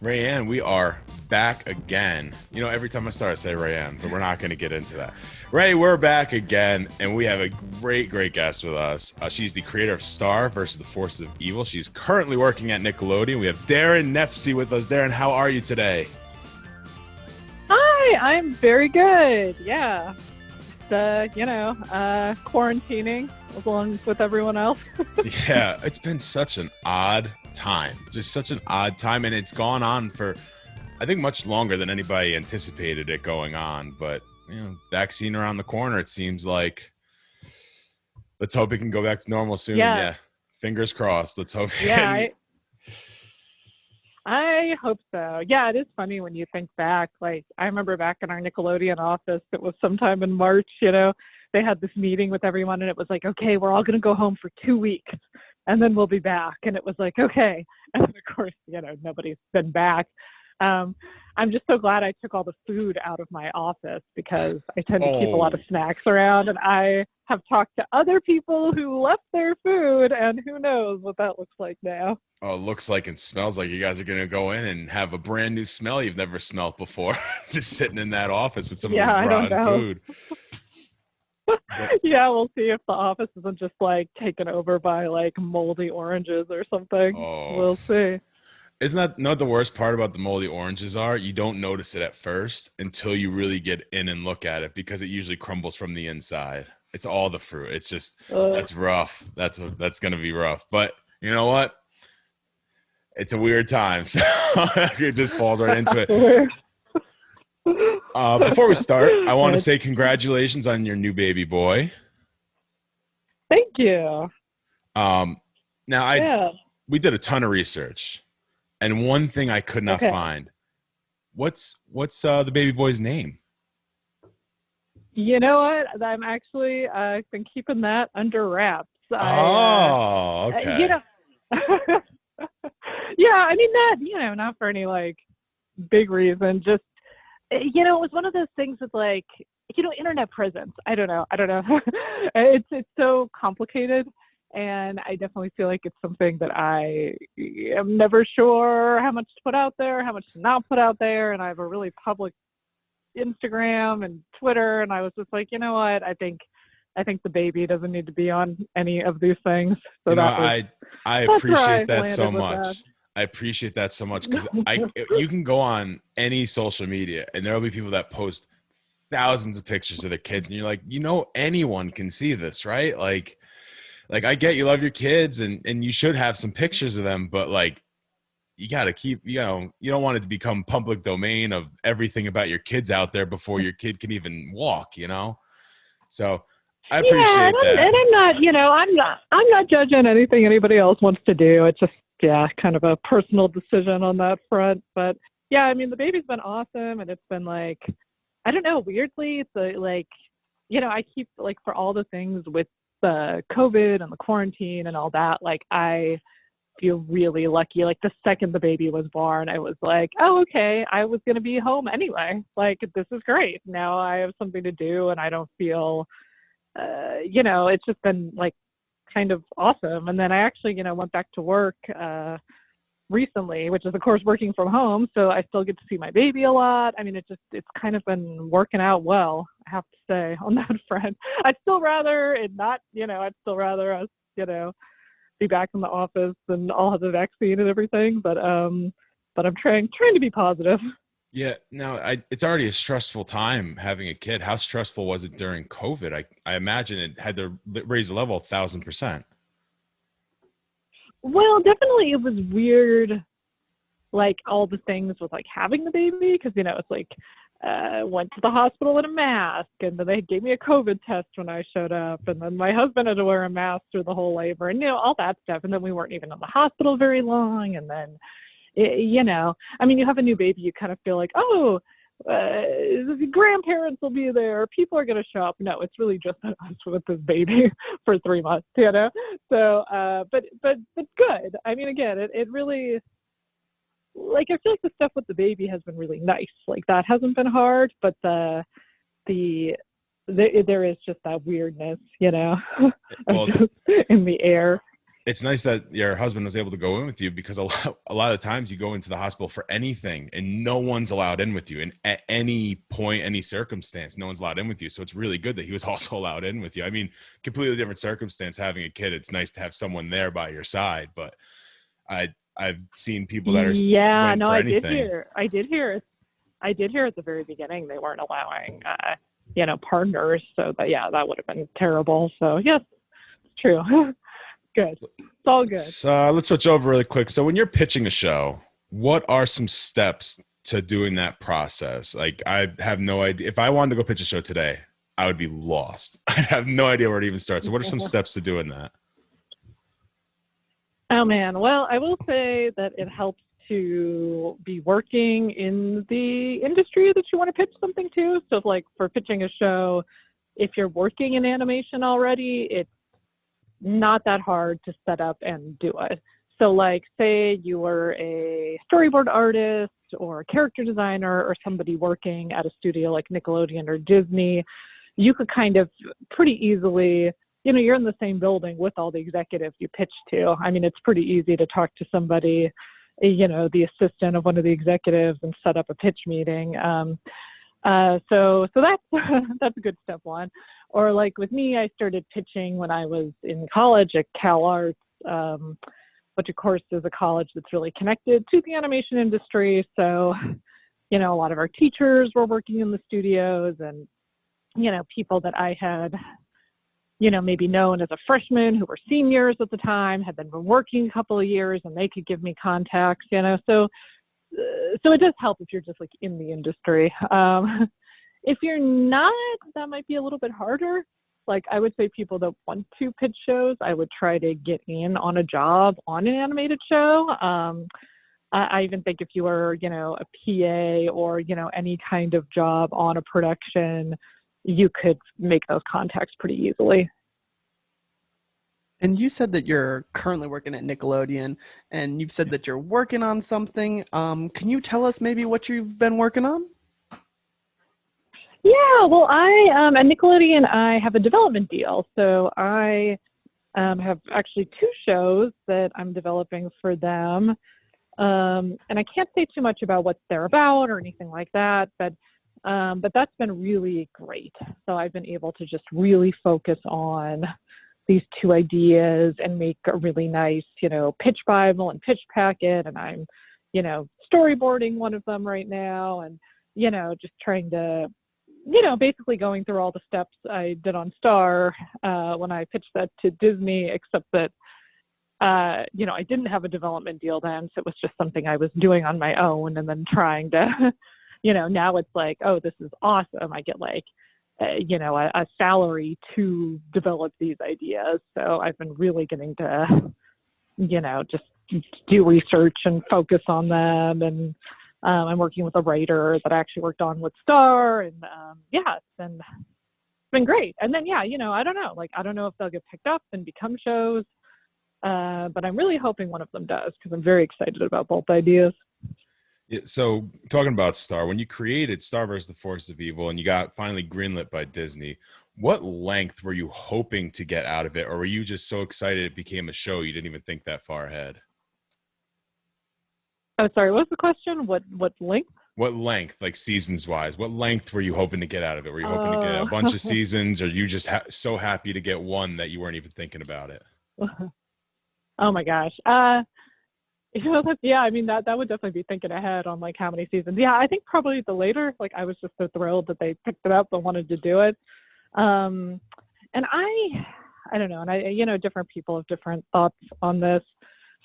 Rayanne, we are back again. You know, every time I start, I say Rayanne, but we're not going to get into that. Ray, we're back again, and we have a great guest with us. She's the creator of Star versus the Forces of Evil. She's currently working at Nickelodeon. We have Daron Nefcy with us. Daron, how are you today? Hi, I'm very good. Yeah. Quarantining along with everyone else. Yeah, it's been such an odd time. Just such an odd time, and it's gone on for, I think, much longer than anybody anticipated it going on. But, you know, vaccine around the corner, it seems like. Let's hope it can go back to normal soon. Yeah. Fingers crossed. Let's hope. Yeah, I hope so. Yeah, it is funny when you think back. Like, I remember back in our Nickelodeon office, it was sometime in March, they had this meeting with everyone, and it was like, okay, we're all going to go home for 2 weeks, and then we'll be back. And it was like, okay. And of course, nobody's been back. I'm just so glad I took all the food out of my office because I tend to keep a lot of snacks around, and I have talked to other people who left their food, and who knows what that looks like now. Oh, it looks like and smells like you guys are going to go in and have a brand new smell you've never smelled before, just sitting in that office with some of this rotten food. Yeah, we'll see if the office isn't just like taken over by like moldy oranges or something. We'll see. Isn't that the worst part about the moldy oranges are? You don't notice it at first until you really get in and look at it, because it usually crumbles from the inside. It's all the fruit. It's just, that's rough. That's going to be rough. But you know what? It's a weird time. So it just falls right into it. Before we start, I want to say congratulations on your new baby boy. Thank you. We did a ton of research, and one thing I could not find. What's the baby boy's name? You know what? I'm actually I've been keeping that under wraps. Okay. Yeah, I mean that, not for any like big reason, just it was one of those things with like, internet presence. I don't know. It's so complicated, and I definitely feel like it's something that I am never sure how much to put out there, how much to not put out there, and I have a really public Instagram and Twitter, and I was just like, you know what? I think the baby doesn't need to be on any of these things. So I appreciate that so much. I appreciate that so much, because you can go on any social media and there'll be people that post thousands of pictures of their kids, and you're like, anyone can see this, right? Like I get you love your kids and you should have some pictures of them, but like you got to keep, you don't want it to become public domain of everything about your kids out there before your kid can even walk, So I appreciate that. And I'm not judging anything anybody else wants to do. It's just, kind of a personal decision on that front. But yeah, I mean, the baby's been awesome, and it's been like, I don't know, weirdly, it's like, I keep like, for all the things with the COVID and the quarantine and all that, like I feel really lucky. Like the second the baby was born, I was like, oh, okay, I was going to be home anyway. Like, this is great. Now I have something to do, and I don't feel, it's just been like kind of awesome. And then I actually, went back to work recently, which is of course working from home. So I still get to see my baby a lot. I mean, it's kind of been working out well, I have to say, on that front. I'd still rather it not, I'd still rather us, be back in the office and all have the vaccine and everything. But I'm trying to be positive. Yeah. Now, it's already a stressful time having a kid. How stressful was it during COVID? I imagine it had to raise the level 1,000%. Well, definitely it was weird, like all the things with like having the baby, because, it's like went to the hospital in a mask, and then they gave me a COVID test when I showed up, and then my husband had to wear a mask through the whole labor, and, all that stuff. And then we weren't even in the hospital very long, and then I mean, you have a new baby, you kind of feel like, oh, the grandparents will be there, people are going to show up. No, it's really just us with this baby for 3 months, So, but good. I mean, again, it really, like, I feel like the stuff with the baby has been really nice. Like, that hasn't been hard, but there is just that weirdness, Well, in the air. it's nice that your husband was able to go in with you, because a lot of times you go into the hospital for anything and no one's allowed in with you. And at any point, any circumstance, no one's allowed in with you. So it's really good that he was also allowed in with you. I mean, completely different circumstance having a kid. It's nice to have someone there by your side, but I've seen people that are I did hear at the very beginning they weren't allowing partners. So that would have been terrible. So yes, it's true. Good. It's all good. Let's switch over really quick. So when you're pitching a show, what are some steps to doing that process? Like, I have no idea. If I wanted to go pitch a show today, I would be lost. I have no idea where to even start. So what are some steps to doing that? Oh man. Well, I will say that it helps to be working in the industry that you want to pitch something to. So like for pitching a show, if you're working in animation already, it's not that hard to set up and do it. So like, say you were a storyboard artist or a character designer or somebody working at a studio like Nickelodeon or Disney, you could kind of pretty easily, you're in the same building with all the executives you pitch to. I mean, it's pretty easy to talk to somebody, the assistant of one of the executives, and set up a pitch meeting. So that's that's a good step one. Or like with me, I started pitching when I was in college at Cal Arts, which of course is a college that's really connected to the animation industry. So, a lot of our teachers were working in the studios, and, people that I had, maybe known as a freshman who were seniors at the time had been working a couple of years, and they could give me contacts, So it does help if you're just like in the industry. If you're not, that might be a little bit harder. Like, I would say people that want to pitch shows, I would try to get in on a job on an animated show. I even think if you were, a PA or, any kind of job on a production, you could make those contacts pretty easily. And you said that you're currently working at Nickelodeon, and you've said that you're working on something. Can you tell us maybe what you've been working on? Yeah, well, at Nickelodeon, I have a development deal. So I have actually 2 shows that I'm developing for them. And I can't say too much about what they're about or anything like that, but that's been really great. So I've been able to just really focus on these 2 ideas and make a really nice, pitch Bible and pitch packet. And I'm, storyboarding one of them right now, and, just trying to, basically going through all the steps I did on Star when I pitched that to Disney, except that, I didn't have a development deal then. So it was just something I was doing on my own, and then trying to, now it's like, oh, this is awesome. I get like, a salary to develop these ideas. So I've been really getting to, just do research and focus on them. And I'm working with a writer that I actually worked on with Star, and it's been great. And then I don't know, I don't know if they'll get picked up and become shows, but I'm really hoping one of them does, because I'm very excited about both ideas. Yeah, so talking about Star, when you created Star vs. the Force of Evil and you got finally greenlit by Disney, what length were you hoping to get out of it, or were you just so excited it became a show you didn't even think that far ahead? Oh, sorry. What was the question? What length? What length, like seasons wise? What length were you hoping to get out of it? Were you hoping to get a bunch of seasons, or you just so happy to get one that you weren't even thinking about it? Oh my gosh. I mean, that would definitely be thinking ahead on like how many seasons. Yeah, I think probably the later. Like, I was just so thrilled that they picked it up and wanted to do it. And I don't know. And different people have different thoughts on this.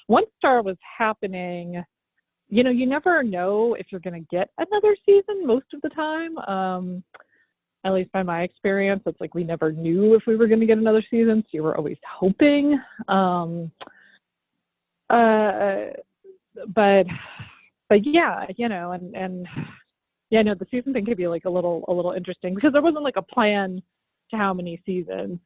Once Star was happening, you never know if you're going to get another season most of the time. At least by my experience, it's like we never knew if we were going to get another season. So you were always hoping. But yeah, the season thing could be like a little interesting, because there wasn't like a plan to how many seasons.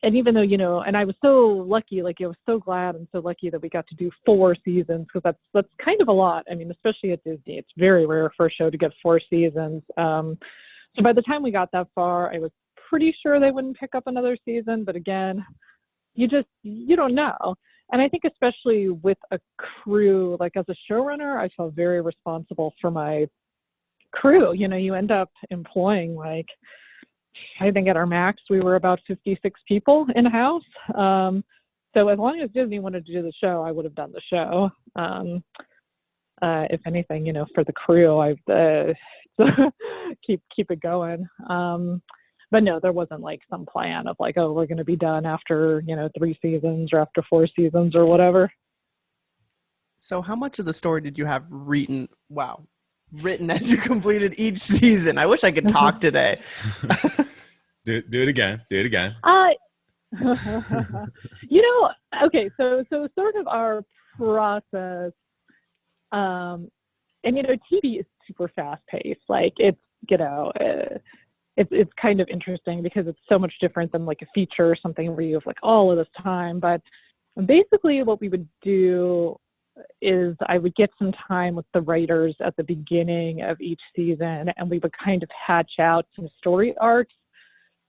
And even though, and I was so lucky, like I was so glad and so lucky that we got to do 4 seasons, because that's kind of a lot. I mean, especially at Disney, it's very rare for a show to get 4 seasons. So by the time we got that far, I was pretty sure they wouldn't pick up another season. But again, you don't know. And I think especially with a crew, like as a showrunner, I felt very responsible for my crew. You end up employing, like, I think at our max, we were about 56 people in-house. So as long as Disney wanted to do the show, I would have done the show. If anything, for the crew, I've keep it going. But no, there wasn't like some plan of like, oh, we're going to be done after, 3 seasons or after 4 seasons or whatever. So how much of the story did you have written as you completed each season? I wish I could talk today. Do it again. Okay, so sort of our process, and TV is super fast paced. Like it's kind of interesting because it's so much different than like a feature or something where you have like all of this time. But basically what we would do is I would get some time with the writers at the beginning of each season, and we would kind of hatch out some story arcs.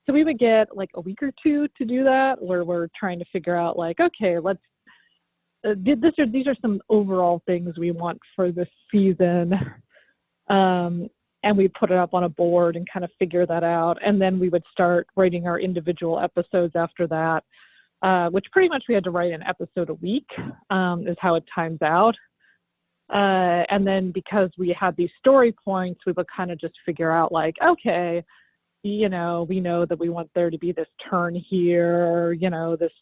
So we would get like a week or two to do that, where we're trying to figure out like, okay, let's these are some overall things we want for this season. And we put it up on a board and kind of figure that out. And then we would start writing our individual episodes after that, which pretty much we had to write an episode a week, is how it times out. And then because we had these story points, we would kind of just figure out like, okay, we know that we want there to be this turn here, this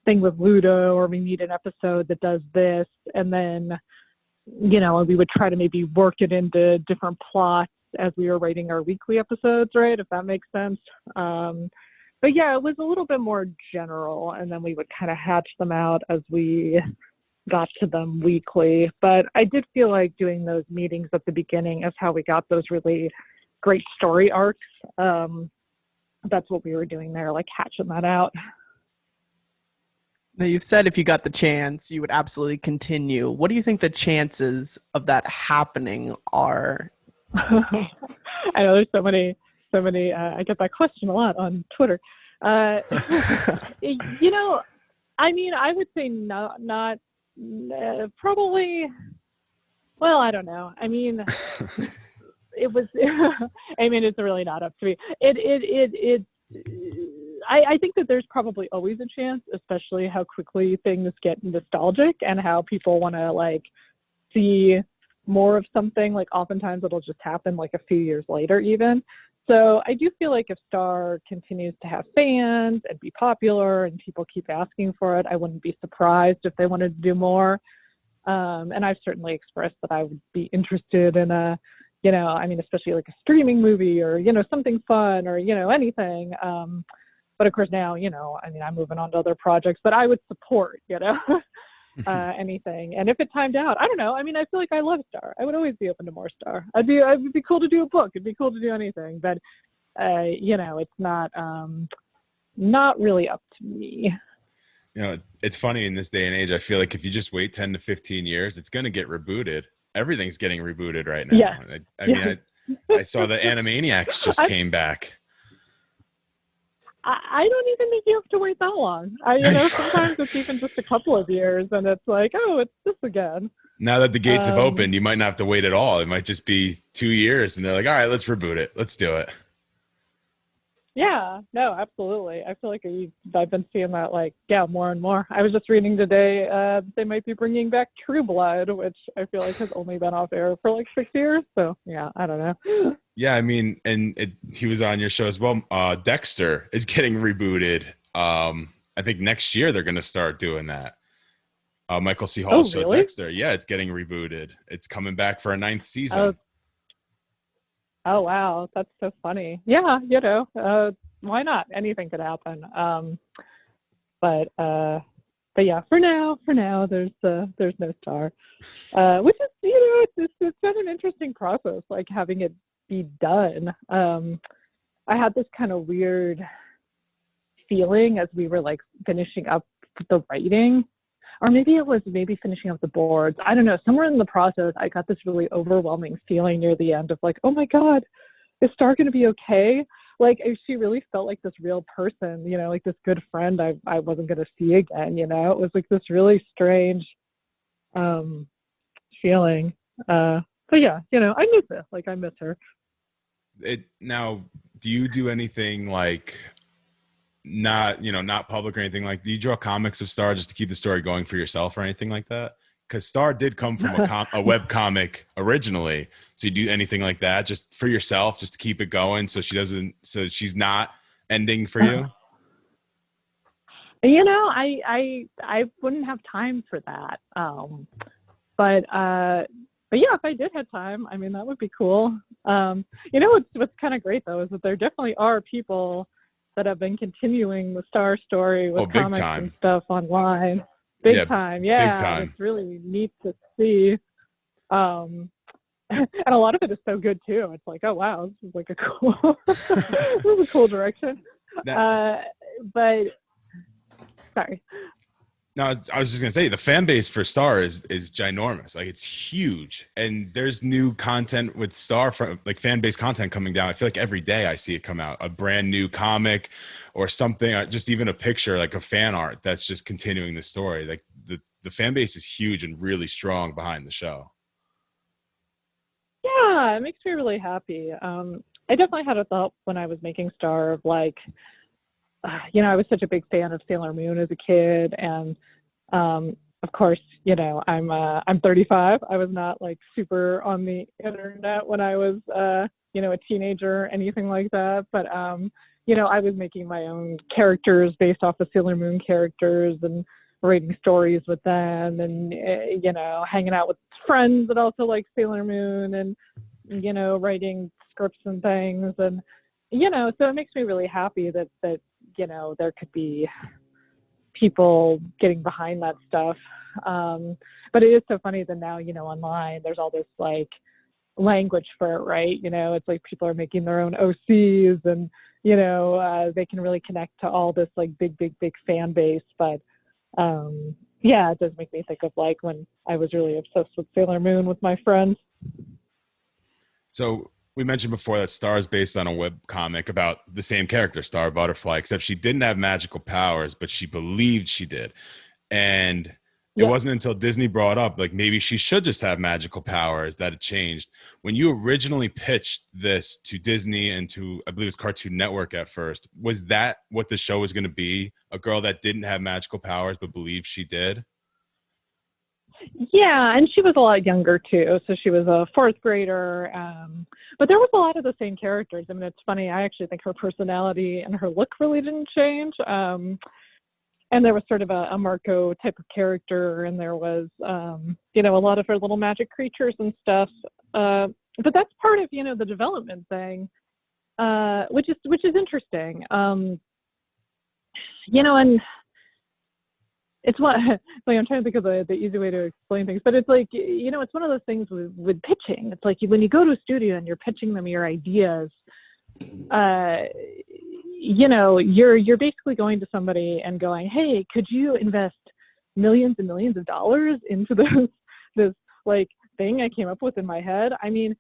thing with Ludo, or we need an episode that does this. And then, we would try to maybe work it into different plots as we were writing our weekly episodes, right? If that makes sense. But yeah, it was a little bit more general, and then we would kind of hatch them out as we got to them weekly. But I did feel like doing those meetings at the beginning is how we got those really great story arcs. That's what we were doing there, like hatching that out. Now, you've said if you got the chance, you would absolutely continue. What do you think the chances of that happening are? I know there's so many. I get that question a lot on Twitter. I would say not probably. Well, I don't know. It was. It's really not up to me. I think that there's probably always a chance, especially how quickly things get nostalgic and how people want to like see more of something. Like oftentimes it'll just happen like a few years later even. So I do feel like if Star continues to have fans and be popular and people keep asking for it, I wouldn't be surprised if they wanted to do more. And I've certainly expressed that I would be interested in especially like a streaming movie or, something fun or, anything. But of course now, I'm moving on to other projects, but I would support, anything. And if it timed out, I don't know. I feel like I love Star. I would always be open to more Star. It would be cool to do a book. It'd be cool to do anything, but, it's not really up to me. It's funny in this day and age. I feel like if you just wait 10 to 15 years, it's going to get rebooted. Everything's getting rebooted right now. Yeah. I saw the Animaniacs just came back. I don't even think you have to wait that long. Sometimes it's even just a couple of years and it's like, oh, it's this again. Now that the gates have opened, you might not have to wait at all. It might just be 2 years and they're like, all right, let's reboot it. Let's do it. Yeah, no, absolutely. I feel like I've been seeing that more and more. I was just reading today they might be bringing back True Blood, which I feel like has only been off air for 6 years. So yeah, I don't know. Yeah, he was on your show as well. Dexter is getting rebooted. I think next year they're going to start doing that. Michael C. Hall's show, really? Dexter. Yeah, it's getting rebooted. It's coming back for a 9th season. Oh, wow. That's so funny. Yeah, why not? Anything could happen. But yeah, for now, there's no Star, which is, it's been an interesting process, like having it be done. I had this kind of weird feeling as we were like finishing up the writing, or maybe it was finishing up the boards. I don't know. Somewhere in the process, I got this really overwhelming feeling near the end of like, oh my God, is Star going to be okay? like she really felt like this real person, you know, like this good friend I wasn't going to see again, you know. It was like this really strange feeling. But yeah, you know, I miss it. Like I miss her. Now, do you do anything like not public or anything, like do you draw comics of Star just to keep the story going for yourself or anything like that? Because Star did come from a web comic originally. So you do anything like that just for yourself, just to keep it going so she's not ending for you? You know, I wouldn't have time for that. But yeah, if I did have time, I mean, that would be cool. You know, what's kind of great though is that there definitely are people that have been continuing the Star story with comics and stuff online. Big time. It's really neat to see. And a lot of it is so good too. It's like, oh wow, this is like a cool, this is a cool direction. But sorry. No, I was just gonna say the fan base for Star is ginormous. Like it's huge, and there's new content with Star from like fan base content coming down. I feel like every day I see it come out, a brand new comic or something, just even a picture, like a fan art that's just continuing the story. Like the fan base is huge and really strong behind the show. Yeah, it makes me really happy. I definitely had a thought when I was making Star of like, you know, I was such a big fan of Sailor Moon as a kid, and of course, you know, I'm 35. I was not like super on the internet when I was you know, a teenager or anything like that, but you know, I was making my own characters based off of Sailor Moon characters and writing stories with them, and you know, hanging out with friends that also like Sailor Moon, and you know, writing scripts and things, and you know, so it makes me really happy that you know, there could be people getting behind that stuff. But it is so funny that now, you know, online there's all this like language for it, right? You know, it's like people are making their own OCs, and you know, they can really connect to all this like big fan base. But yeah, it does make me think of like when I was really obsessed with Sailor Moon with my friends. So we mentioned before that Star is based on a web comic about the same character, Star Butterfly, except she didn't have magical powers, but she believed she did. And it wasn't until Disney brought up, like, maybe she should just have magical powers, that it changed. When you originally pitched this to Disney and to, I believe it was Cartoon Network at first, was that what the show was going to be? A girl that didn't have magical powers but believed she did? Yeah, and she was a lot younger too, so she was a fourth grader. But there was a lot of the same characters. I mean, it's funny. I actually think her personality and her look really didn't change. And there was sort of a Marco type of character, and there was, you know, a lot of her little magic creatures and stuff. But that's part of, you know, the development thing, which is interesting. You know, and it's what, like, I'm trying to think of the easy way to explain things, but it's like, you know, it's one of those things with pitching. It's like when you go to a studio and you're pitching them your ideas, you know, you're basically going to somebody and going, hey, could you invest millions and millions of dollars into this like thing I came up with in my head? I mean,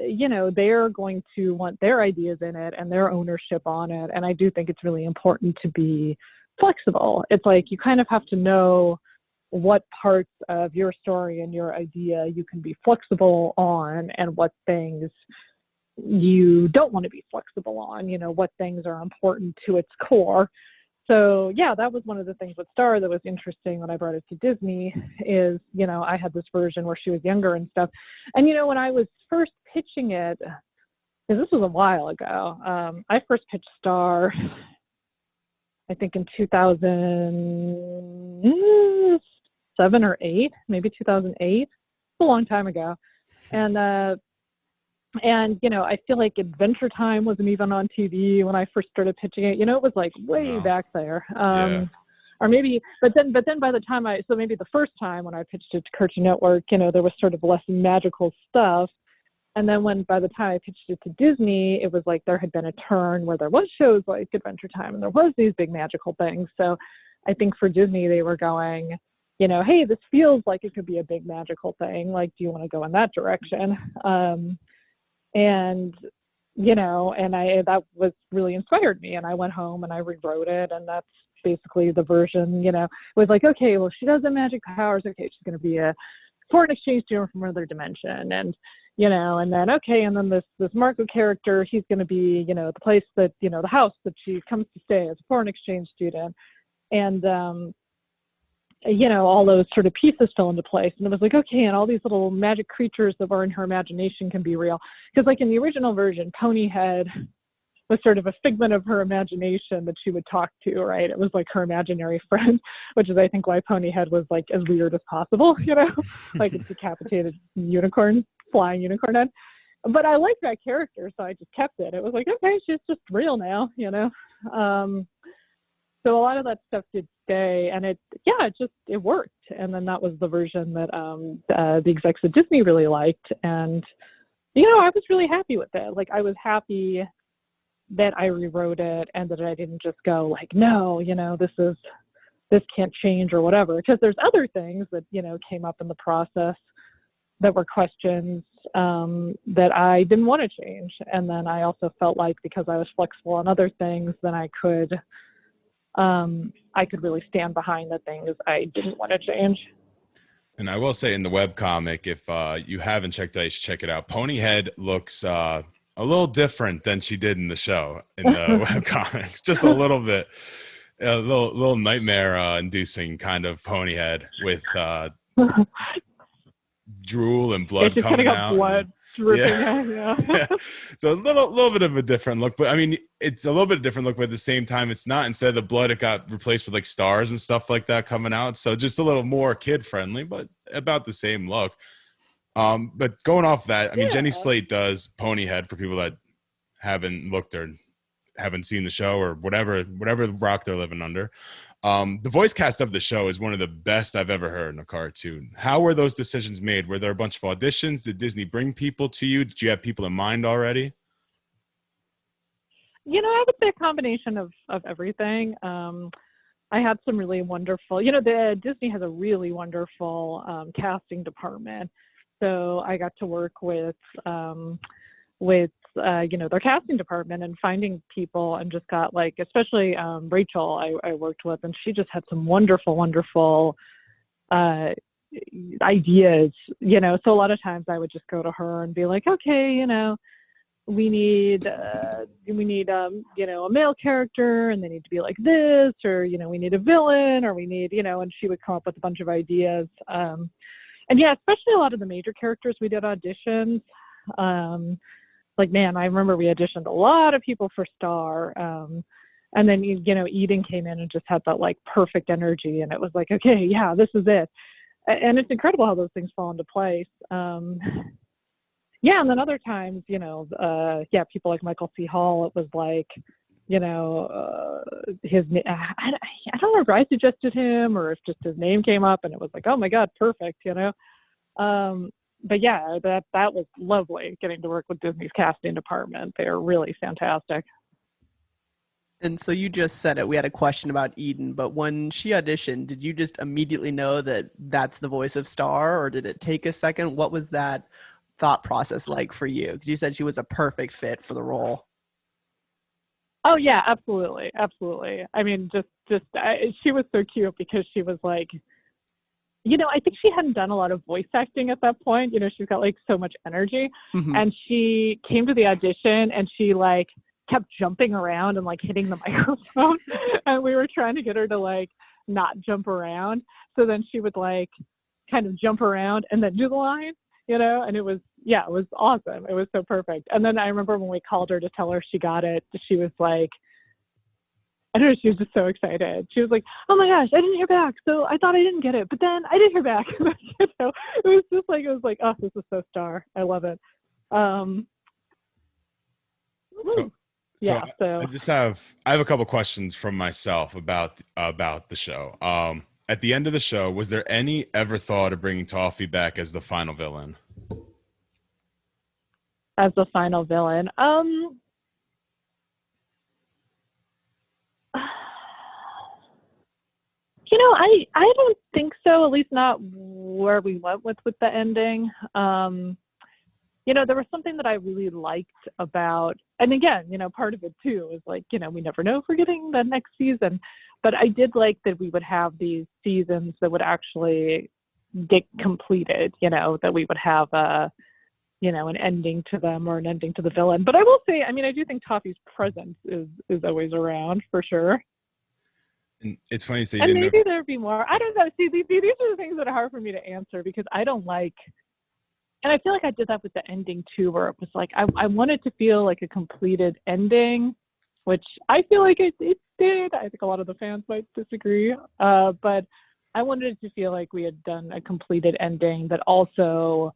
you know, they're going to want their ideas in it and their ownership on it. And I do think it's really important to be flexible. It's like you kind of have to know what parts of your story and your idea you can be flexible on, and what things you don't want to be flexible on, you know, what things are important to its core. So yeah, that was one of the things with Star that was interesting when I brought it to Disney is, you know, I had this version where she was younger and stuff. And, you know, when I was first pitching it, because this was a while ago, I first pitched Star, I think in 2007 or 8, maybe 2008, a long time ago. And, you know, I feel like Adventure Time wasn't even on TV when I first started pitching it. You know, it was like way back there. Or maybe, but then by the time so maybe the first time when I pitched it to Cartoon Network, you know, there was sort of less magical stuff. And then by the time I pitched it to Disney, it was like there had been a turn where there was shows like Adventure Time and there was these big magical things. So I think for Disney, they were going, you know, hey, this feels like it could be a big magical thing. Like, do you want to go in that direction? And and that was really inspired me. And I went home and I rewrote it, and that's basically the version, was like, okay, well, she does have magic powers. Okay, she's going to be a foreign exchange student from another dimension. And, and then, okay, and then this Marco character, he's going to be, the place that, the house that she comes to stay as a foreign exchange student. And, all those sort of pieces fell into place. And it was like, okay, and all these little magic creatures that were in her imagination can be real. Because like in the original version, Ponyhead was sort of a figment of her imagination that she would talk to, right? It was like her imaginary friend, which is, I think, why Ponyhead was like as weird as possible, like a decapitated unicorn, flying unicorn head. But I like that character, so I just kept it. It was like, okay, she's just real now, So a lot of that stuff did stay, and it worked. And then that was the version that the execs at Disney really liked. And, I was really happy with it. Like, I was happy that I rewrote it and that I didn't just go like, no, this can't change or whatever. Because there's other things that, came up in the process that were questions that I didn't want to change. And then I also felt like because I was flexible on other things, then I could really stand behind the things I didn't want to change. And I will say in the webcomic, if you haven't checked it out, you should check it out. Ponyhead looks a little different than she did in the show, in the webcomics. Just a little bit, a little nightmare-inducing kind of Ponyhead with drool and blood coming out. Blood. Yeah. So a little bit of a different look, but I mean, it's a little bit of a different look, but at the same time, it's not. Instead of the blood, it got replaced with like stars and stuff like that coming out. So just a little more kid friendly, but about the same look. But going off that, I mean, Jenny Slate does Ponyhead for people that haven't looked or haven't seen the show or whatever rock they're living under. The voice cast of the show is one of the best I've ever heard in a cartoon. How were those decisions made? Were there a bunch of auditions? Did Disney bring people to you? Did you have people in mind already? I would say a combination of everything. I had some really wonderful, Disney has a really wonderful casting department. So I got to work with their casting department and finding people, and just got like, especially Rachel I worked with, and she just had some wonderful ideas, so a lot of times I would just go to her and be like, okay, we need a male character, and they need to be like this, or we need a villain, or we need, and she would come up with a bunch of ideas. And yeah, especially a lot of the major characters, we did auditions. Like, man, I remember we auditioned a lot of people for Star. And then, Eden came in and just had that like perfect energy. And it was like, okay, yeah, this is it. And it's incredible how those things fall into place. Yeah. And then other times, people like Michael C. Hall, it was like, his name, I don't remember, I suggested him, or if just his name came up and it was like, oh my God, perfect, But yeah, that was lovely getting to work with Disney's casting department. They're really fantastic. And so you just said it. We had a question about Eden, but when she auditioned, did you just immediately know that that's the voice of Star, or did it take a second? What was that thought process like for you? Because you said she was a perfect fit for the role. Oh yeah, absolutely. I mean, she was so cute because she was like, I think she hadn't done a lot of voice acting at that point. She's got like so much energy. Mm-hmm. And she came to the audition and she like kept jumping around and like hitting the microphone. And we were trying to get her to like not jump around. So then she would like kind of jump around and then do the line, and it was awesome. It was so perfect. And then I remember when we called her to tell her she got it, she was like, I don't know, she was just so excited. She was like, oh my gosh, I didn't hear back. So I thought I didn't get it, but then I did hear back. It was like, oh, this is so Star. I love it. I have a couple questions from myself about the show. At the end of the show, was there any ever thought of bringing Toffee back as the final villain? As the final villain? I don't think so, at least not where we went with the ending. there was something that I really liked about, and again, part of it too is like, we never know if we're getting the next season, but I did like that we would have these seasons that would actually get completed, that we would have an ending to them or an ending to the villain. But I will say, I do think Toffee's presence is always around for sure. And it's funny to say, and maybe there'd be more. I don't know. See, these are the things that are hard for me to answer because I don't like. And I feel like I did that with the ending too, where it was like I wanted to feel like a completed ending, which I feel like it did. I think a lot of the fans might disagree, but I wanted it to feel like we had done a completed ending that also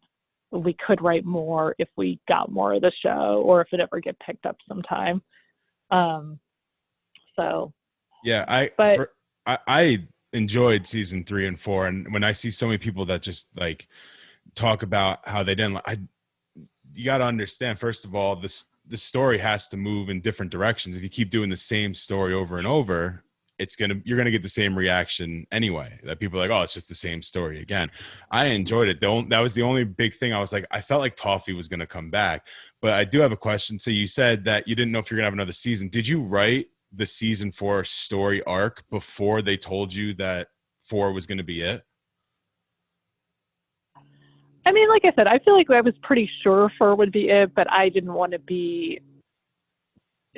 we could write more if we got more of the show or if it ever get picked up sometime. So. Yeah, I enjoyed season 3 and 4, and when I see so many people that just like talk about how they didn't, you got to understand, first of all, the story has to move in different directions. If you keep doing the same story over and over, you're gonna get the same reaction anyway. That people are like, oh, it's just the same story again. I enjoyed it. That was the only big thing. I was like, I felt like Toffee was gonna come back, but I do have a question. So you said that you didn't know if you're gonna have another season. Did you write the season 4 story arc before they told you that 4 was going to be it? Like I said, I feel like I was pretty sure 4 would be it, but I didn't want to be,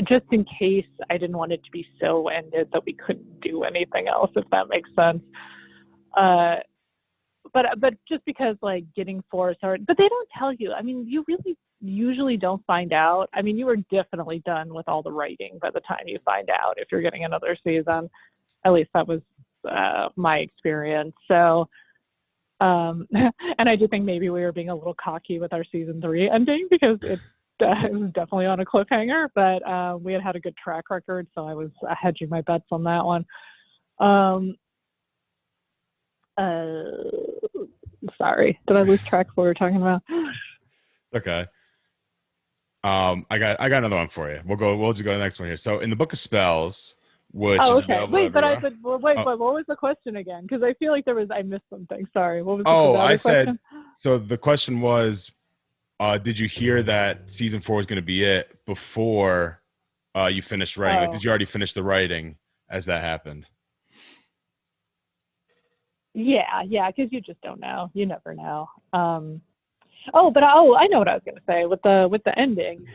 just in case, I didn't want it to be so ended that we couldn't do anything else, if that makes sense. But just because like getting 4 is hard, but they don't tell you. You really usually don't find out. You are definitely done with all the writing by the time you find out if you're getting another season. At least that was my experience. So, and I do think maybe we were being a little cocky with our season 3 ending because it was definitely on a cliffhanger, but we had a good track record, so I was hedging my bets on that one. Sorry, did I lose track of what we were talking about? Okay. I got another one for you. We'll just go to the next one here. So in the Book of Spells, which is available everywhere. What was the question again? Because I feel like I missed something. Sorry. What was the question? Said, so the question was, did you hear that season 4 was going to be it before you finished writing? Like, did you already finish the writing as that happened? Yeah, because you just don't know. You never know. I know what I was going to say with the ending.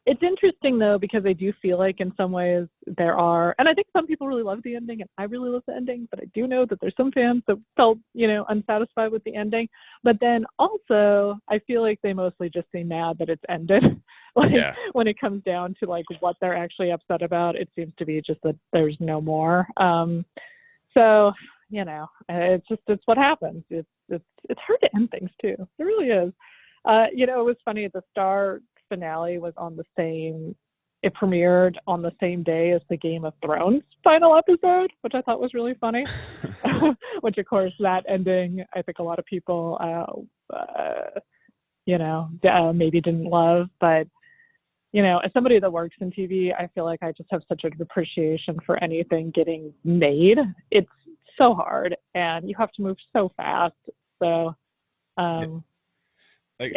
It's interesting though, because I do feel like in some ways there are, and I think some people really love the ending and I really love the ending, but I do know that there's some fans that felt, unsatisfied with the ending. But then also I feel like they mostly just seem mad that it's ended. When it comes down to like what they're actually upset about, it seems to be just that there's no more. So, it's what happens. It's hard to end things too. It really is. It was funny. The Star finale was it premiered on the same day as the Game of Thrones final episode, which I thought was really funny. Which of course that ending, I think a lot of people, maybe didn't love, but as somebody that works in TV, I feel like I just have such an appreciation for anything getting made. It's so hard and you have to move so fast. So,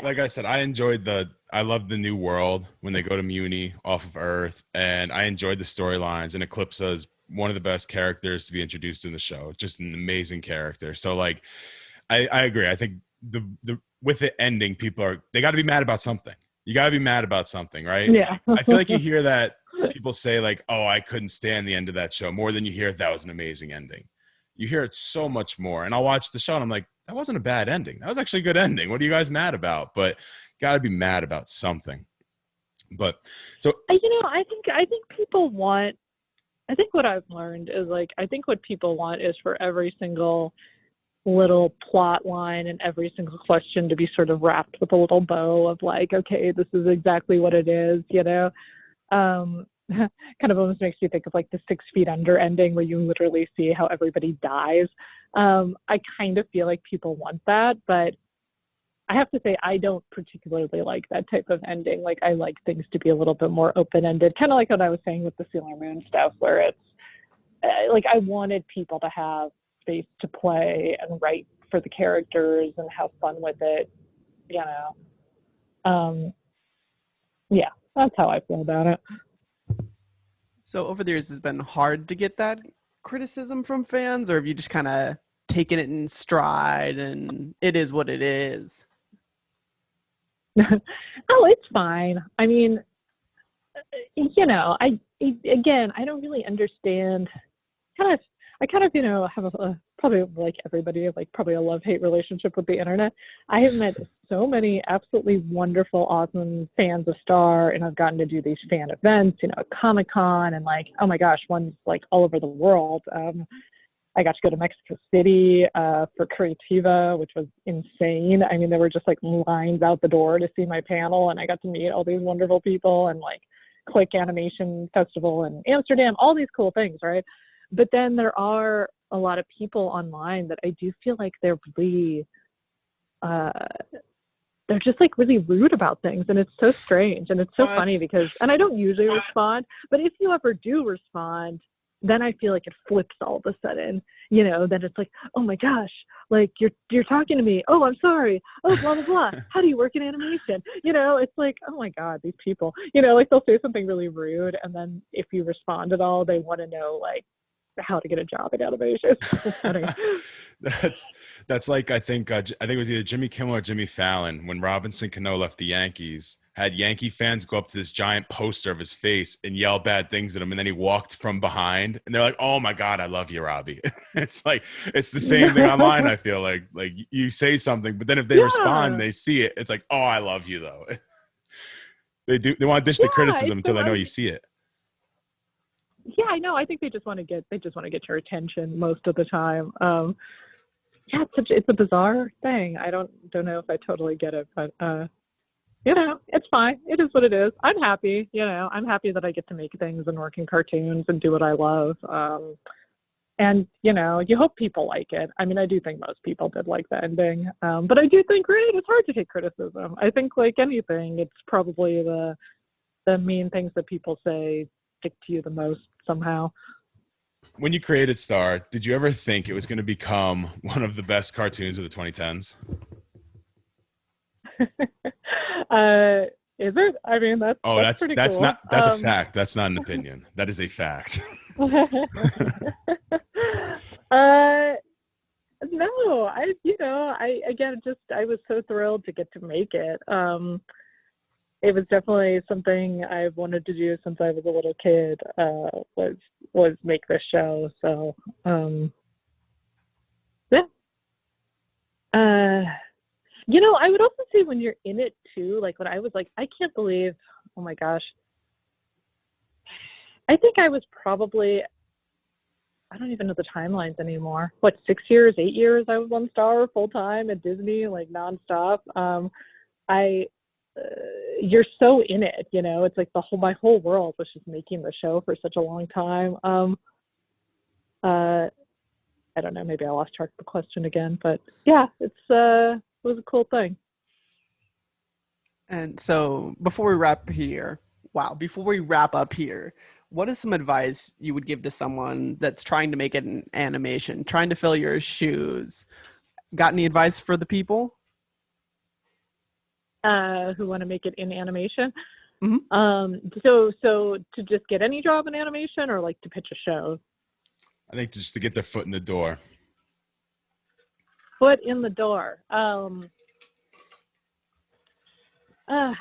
like I said, I love the new world when they go to Muni off of Earth, and I enjoyed the storylines, and Eclipsa is one of the best characters to be introduced in the show. Just an amazing character. So like, I agree. I think the with the ending, they got to be mad about something. You got to be mad about something, right? Yeah. I feel like you hear that people say like, oh, I couldn't stand the end of that show, more than you hear that was an amazing ending. You hear it so much more. And I'll watch the show and I'm like, that wasn't a bad ending. That was actually a good ending. What are you guys mad about? But got to be mad about something. But so, I think people want, I think what I've learned is like, I think what people want is for every single little plot line and every single question to be sort of wrapped with a little bow of like, okay, this is exactly what it is, kind of almost makes you think of like the 6 Feet Under ending where you literally see how everybody dies. I kind of feel like people want that, but I have to say I don't particularly like that type of ending. Like I like things to be a little bit more open-ended, kind of like what I was saying with the Sailor Moon stuff, where it's like I wanted people to have space to play and write for the characters and have fun with it, you know. Yeah, that's how I feel about it. So over the years, it's been hard to get that criticism from fans, or have you just kind of taken it in stride and it is what it is? Oh, it's fine. I mean, you know, I don't really understand. I kind of, you know, have a probably like everybody, like probably a love-hate relationship with the internet. I have met so many absolutely wonderful, awesome fans of Star, and I've gotten to do these fan events, you know, at Comic-Con, and like, oh my gosh, one's like all over the world. I got to go to Mexico City for Creativa, which was insane. I mean, there were just like lines out the door to see my panel, and I got to meet all these wonderful people, and like Click Animation Festival in Amsterdam, all these cool things, right? But then there are a lot of people online that I do feel like they're really, they're just like really rude about things. And it's so strange. And it's so funny because, and I don't usually respond, but if you ever do respond, then I feel like it flips all of a sudden, you know, then it's like, oh my gosh, like you're talking to me. Oh, I'm sorry. Oh, blah, blah, blah. How do you work in animation? You know, it's like, oh my God, these people, you know, like they'll say something really rude. And then if you respond at all, they want to know like how to get a job in animation. It's so funny. That's like, I think it was either Jimmy Kimmel or Jimmy Fallon when Robinson Cano left the Yankees, had Yankee fans go up to this giant poster of his face and yell bad things at him, and then he walked from behind, and they're like, "Oh my God, I love you, Robbie." It's like it's the same thing online. I feel like you say something, but then if they respond, they see it. It's like, "Oh, I love you," though. They want to dish the criticism until they know you see it. Yeah, I know. I think they just want to get your attention most of the time. Yeah, it's a bizarre thing. I don't know if I totally get it, but you know, it's fine. It is what it is. I'm happy. You know, I'm happy that I get to make things and work in cartoons and do what I love. And you know, you hope people like it. I mean, I do think most people did like the ending, but I do think it's hard to take criticism. I think like anything, it's probably the mean things that people say stick to you the most somehow. When you created Star, did you ever think it was going to become one of the best cartoons of the 2010s? Is it? I mean, that's pretty cool. Not that's a fact. That's not an opinion. That is a fact. No, I was so thrilled to get to make it. It was definitely something I've wanted to do since I was a little kid, was make this show. So, yeah. You know, I would also say when you're in it too, like when I was like, I can't believe, oh my gosh. I think I was probably, I don't even know the timelines anymore. What, 6 years, 8 years I was on Star full time at Disney, like nonstop. You're so in it, you know, it's like my whole world was just making the show for such a long time. I don't know, maybe I lost track of the question again, but yeah, it was a cool thing. And so before we wrap up here, what is some advice you would give to someone that's trying to make it in animation, trying to fill your shoes? Got any advice for the people? Who want to make it in animation? Mm-hmm. So to just get any job in animation or like to pitch a show? I think just to get their foot in the door. Foot in the door.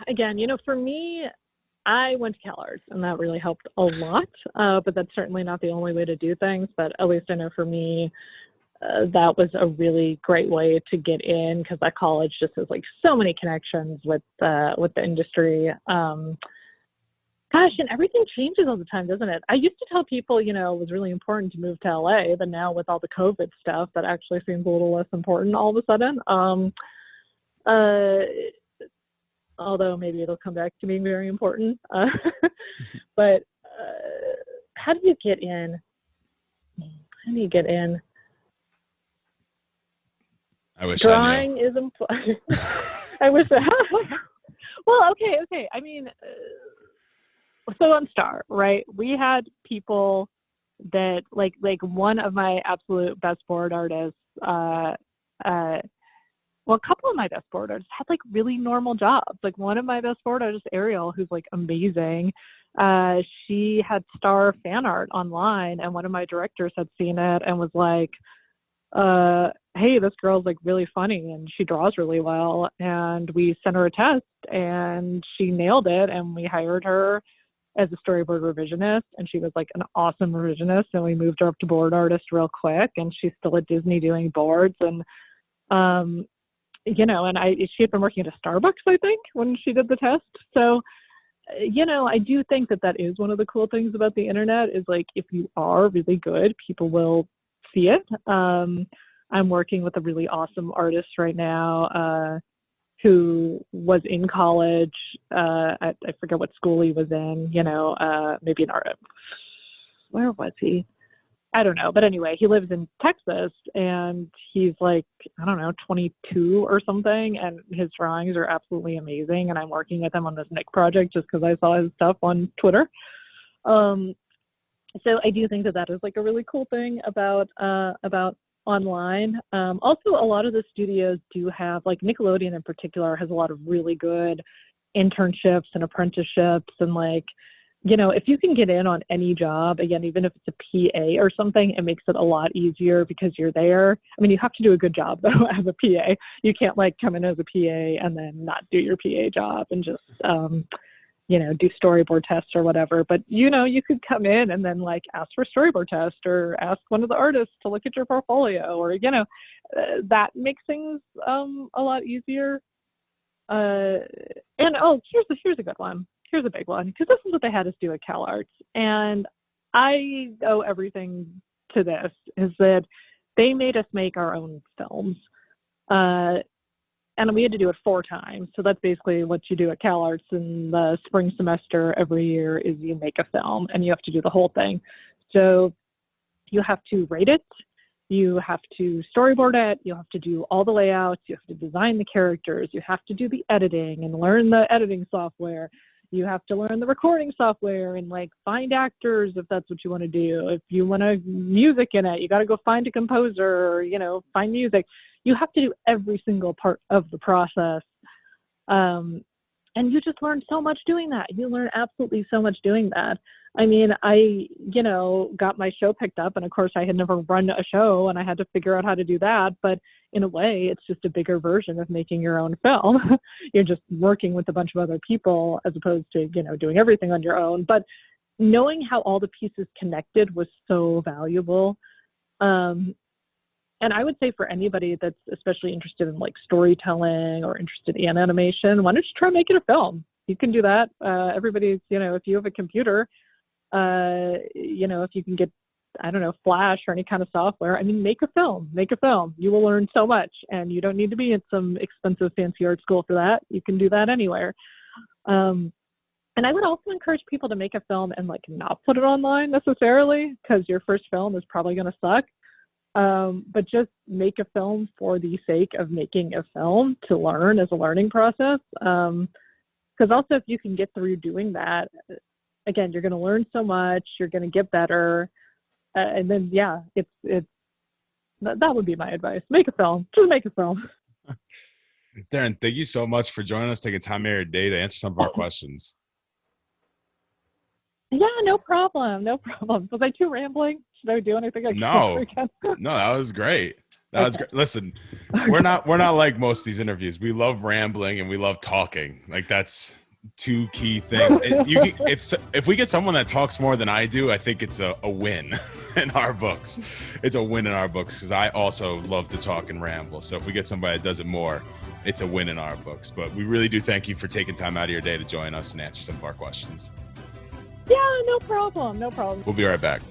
Again, you know, for me, I went to CalArts and that really helped a lot. But that's certainly not the only way to do things. But at least I know for me, that was a really great way to get in because that college just has like so many connections with the industry. Gosh, and everything changes all the time, doesn't it? I used to tell people, you know, it was really important to move to LA, but now with all the COVID stuff, that actually seems a little less important all of a sudden. Although maybe it'll come back to being very important. But how do you get in? I wish drawing I knew. is important. I wish. Well, okay. I mean, so on Star, right? We had people that like one of my absolute best board artists. Well, well, a couple of my best board artists had like really normal jobs. Like one of my best board artists, Ariel, who's like amazing. She had Star fan art online, and one of my directors had seen it and was like, hey, this girl's like really funny and she draws really well. And we sent her a test and she nailed it, and we hired her as a storyboard revisionist, and she was like an awesome revisionist, and we moved her up to board artist real quick, and she's still at Disney doing boards. And you know, and she had been working at a Starbucks, I think, when she did the test. So you know, I do think that is one of the cool things about the internet, is like, if you are really good, people will see it. I'm working with a really awesome artist right now, who was in college. I forget what school he was in, you know, maybe an art. Where was he? I don't know. But anyway, he lives in Texas, and he's like, I don't know, 22 or something. And his drawings are absolutely amazing. And I'm working with him on this Nick project just because I saw his stuff on Twitter. So I do think that is like a really cool thing about online. Also, a lot of the studios do have, like Nickelodeon in particular, has a lot of really good internships and apprenticeships, and like, you know, if you can get in on any job, again, even if it's a PA or something, it makes it a lot easier because you're there. I mean, you have to do a good job though as a PA. You can't like come in as a PA and then not do your PA job and just, you know, do storyboard tests or whatever. But, you know, you could come in and then like ask for a storyboard test or ask one of the artists to look at your portfolio, or, you know, that makes things a lot easier. And here's a good one. Here's a big one, because this is what they had us do at CalArts, and I owe everything to this, is that they made us make our own films, and we had to do it 4 times. So that's basically what you do at CalArts in the spring semester every year, is you make a film and you have to do the whole thing. So you have to rate it, you have to storyboard it, you have to do all the layouts, you have to design the characters, you have to do the editing and learn the editing software. You have to learn the recording software and like find actors if that's what you want to do. If you want to music in it, you got to go find a composer, or, you know, find music. You have to do every single part of the process. And you just learn so much doing that. You learn absolutely so much doing that. I mean, I, you know, got my show picked up, and of course I had never run a show, and I had to figure out how to do that. But in a way, it's just a bigger version of making your own film. You're just working with a bunch of other people as opposed to, you know, doing everything on your own. But knowing how all the pieces connected was so valuable. And I would say for anybody that's especially interested in like storytelling or interested in animation, why don't you try making a film? You can do that. Everybody's, you know, if you have a computer, you know, if you can get, I don't know, Flash or any kind of software, I mean, make a film. You will learn so much, and you don't need to be in some expensive fancy art school for that. You can do that anywhere. And I would also encourage people to make a film and like not put it online necessarily, because your first film is probably going to suck. But just make a film for the sake of making a film, to learn as a learning process. Because also, if you can get through doing that, again, you're going to learn so much, you're going to get better. And then, yeah, that would be my advice. Make a film. Just make a film. Daron, thank you so much for joining us, taking time out of your day to answer some of our questions. Yeah, no problem. Was I too rambling? Should I do anything? No, that was great. That was great. Listen, we're not like most of these interviews. We love rambling and we love talking. Like, that's 2 key things. If we get someone that talks more than I do, I think it's a win in our books. It's a win in our books, because I also love to talk and ramble. So if we get somebody that does it more, it's a win in our books. But we really do thank you for taking time out of your day to join us and answer some of our questions. Yeah, no problem. We'll be right back.